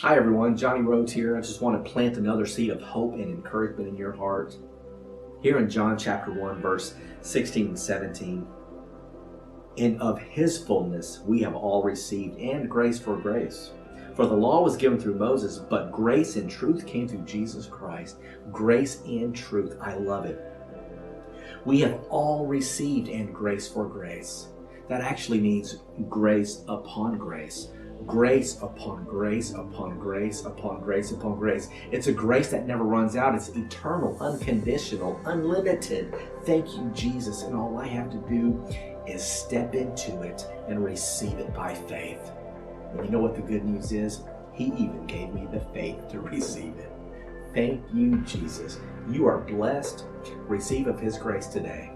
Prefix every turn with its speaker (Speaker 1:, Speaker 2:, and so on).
Speaker 1: Hi everyone, Johnny Rhodes here. I just want to plant another seed of hope and encouragement in your heart. Here in John chapter 1, verse 16 and 17. And of his fullness we have all received, and grace for grace. For the law was given through Moses, but grace and truth came through Jesus Christ. Grace and truth, I love it. We have all received, and grace for grace. That actually means grace upon grace. Grace upon grace upon grace upon grace upon grace. It's a grace that never runs out. It's eternal, unconditional, unlimited. Thank you, Jesus. And all I have to do is step into it and receive it by faith. And you know what the good news is? He even gave me the faith to receive it. Thank you, Jesus. You are blessed. Receive of his grace today.